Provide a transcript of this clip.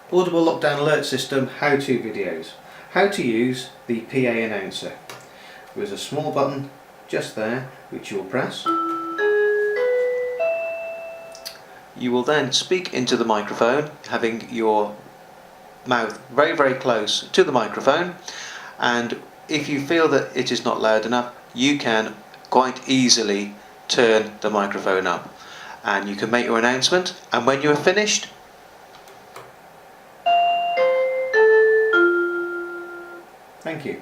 Audible Lockdown Alert System how-to videos. How to use the PA announcer. There's a small button just there which you will press. You will then speak into the microphone, having your mouth very close to the microphone, and if you feel that it is not loud enough, you can quite easily turn the microphone up and you can make your announcement, and when you are finished, thank you.